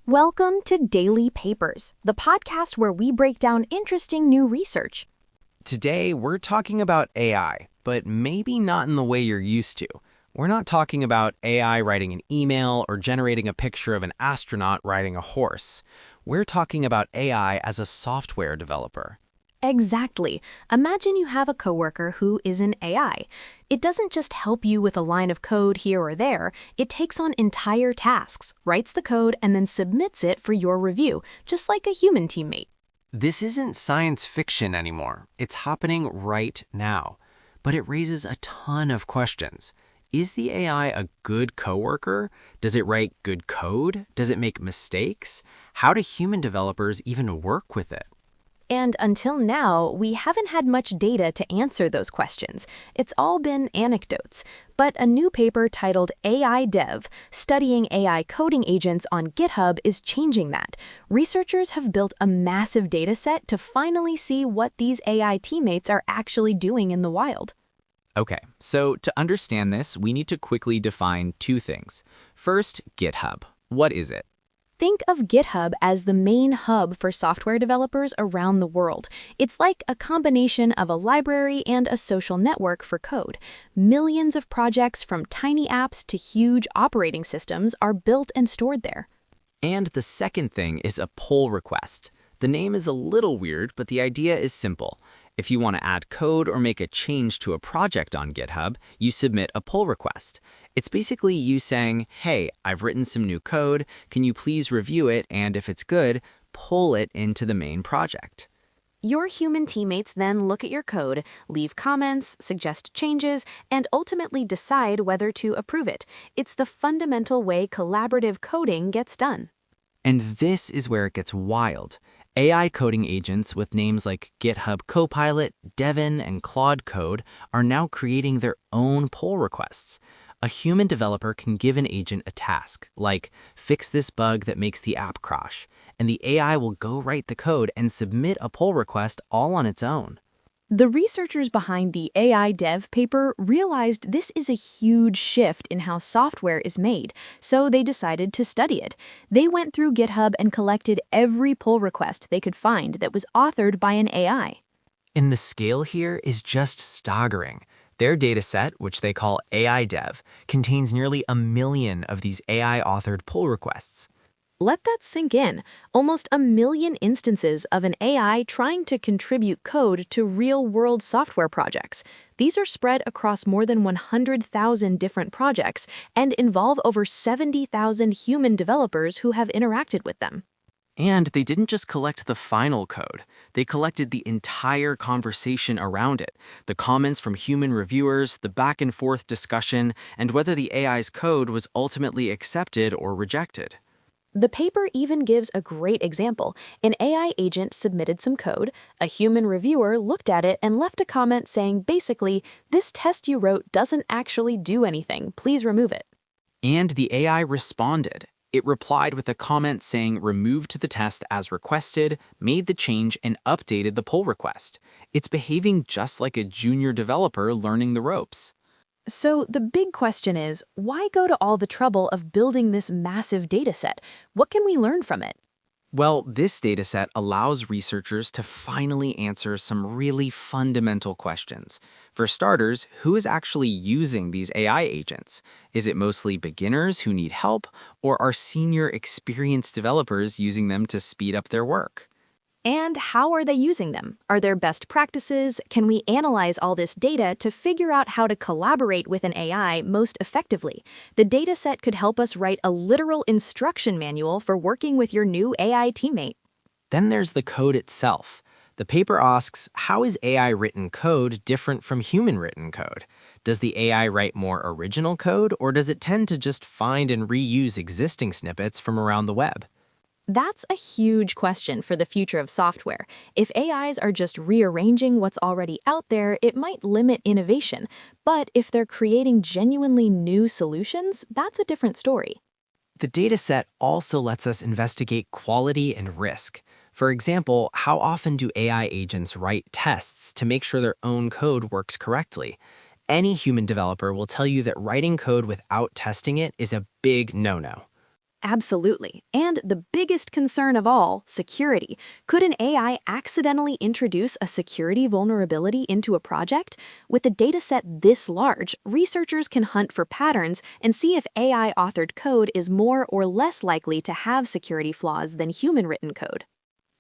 Welcome to Daily Papers, the podcast where we break down interesting new research. Today, we're talking about AI, but maybe not in the way you're used to. We're not talking about AI writing an email or generating a picture of an astronaut riding a horse. We're talking about AI as a software developer. Exactly. Imagine you have a coworker who is an AI. It doesn't just help you with a line of code here or there. It takes on entire tasks, writes the code, and then submits it for your review, just like a human teammate. This isn't science fiction anymore. It's happening right now. But it raises a ton of questions. Is the AI a good coworker? Does it write good code? Does it make mistakes? How do human developers even work with it? And until now, we haven't had much data to answer those questions. It's all been anecdotes. But a new paper titled AIDev, Studying AI Coding Agents on GitHub, is changing that. Researchers have built a massive data set to finally see what these AI teammates are actually doing in the wild. Okay, so to understand this, we need to quickly define two things. First, GitHub. What is it? Think of GitHub as the main hub for software developers around the world. It's like a combination of a library and a social network for code. Millions of projects from tiny apps to huge operating systems are built and stored there. And the second thing is a pull request. The name is a little weird, but the idea is simple. If you want to add code or make a change to a project on GitHub, you submit a pull request. It's basically you saying, hey, I've written some new code, can you please review it, and if it's good, pull it into the main project. Your human teammates then look at your code, leave comments, suggest changes, and ultimately decide whether to approve it. It's the fundamental way collaborative coding gets done. And this is where it gets wild. AI coding agents with names like GitHub Copilot, Devin, and Claude Code are now creating their own pull requests. A human developer can give an agent a task, like fix this bug that makes the app crash, and the AI will go write the code and submit a pull request all on its own. The researchers behind the AIDev paper realized this is a huge shift in how software is made, so they decided to study it. They went through GitHub and collected every pull request they could find that was authored by an AI. And the scale here is just staggering. Their dataset, which they call AIDev, contains nearly 1 million of these AI-authored pull requests. Let that sink in. Almost 1 million instances of an AI trying to contribute code to real-world software projects. These are spread across more than 100,000 different projects and involve over 70,000 human developers who have interacted with them. And they didn't just collect the final code. They collected the entire conversation around it, the comments from human reviewers, the back-and-forth discussion, and whether the AI's code was ultimately accepted or rejected. The paper even gives a great example. An AI agent submitted some code, a human reviewer looked at it and left a comment saying basically, this test you wrote doesn't actually do anything, please remove it. And the AI responded. It replied with a comment saying removed the test as requested, made the change, and updated the pull request. It's behaving just like a junior developer learning the ropes. So the big question is, why go to all the trouble of building this massive dataset? What can we learn from it? Well, this dataset allows researchers to finally answer some really fundamental questions. For starters, who is actually using these AI agents? Is it mostly beginners who need help, or are senior experienced developers using them to speed up their work? And how are they using them? Are there best practices? Can we analyze all this data to figure out how to collaborate with an AI most effectively? The dataset could help us write a literal instruction manual for working with your new AI teammate. Then there's the code itself. The paper asks, how is AI-written code different from human-written code? Does the AI write more original code, or does it tend to just find and reuse existing snippets from around the web? That's a huge question for the future of software. If AIs are just rearranging what's already out there, it might limit innovation. But if they're creating genuinely new solutions, that's a different story. The dataset also lets us investigate quality and risk. For example, how often do AI agents write tests to make sure their own code works correctly? Any human developer will tell you that writing code without testing it is a big no-no. Absolutely. And the biggest concern of all, security. Could an AI accidentally introduce a security vulnerability into a project? With a dataset this large, researchers can hunt for patterns and see if AI-authored code is more or less likely to have security flaws than human-written code.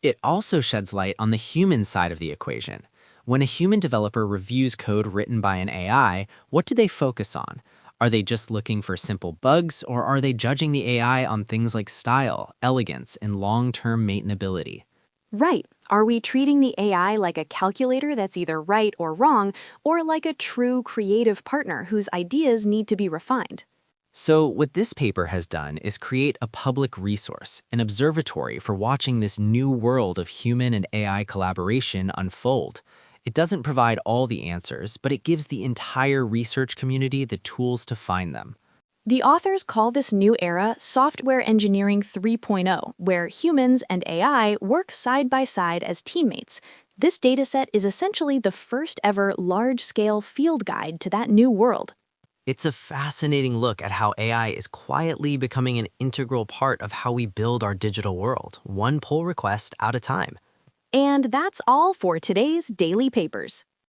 It also sheds light on the human side of the equation. When a human developer reviews code written by an AI, what do they focus on? Are they just looking for simple bugs, or are they judging the AI on things like style, elegance, and long-term maintainability? Right. Are we treating the AI like a calculator that's either right or wrong, or like a true creative partner whose ideas need to be refined? So what this paper has done is create a public resource, an observatory for watching this new world of human and AI collaboration unfold. It doesn't provide all the answers, but it gives the entire research community the tools to find them. The authors call this new era Software Engineering 3.0, where humans and AI work side by side as teammates. This dataset is essentially the first ever large-scale field guide to that new world. It's a fascinating look at how AI is quietly becoming an integral part of how we build our digital world, one pull request at a time. And that's all for today's Daily Papers.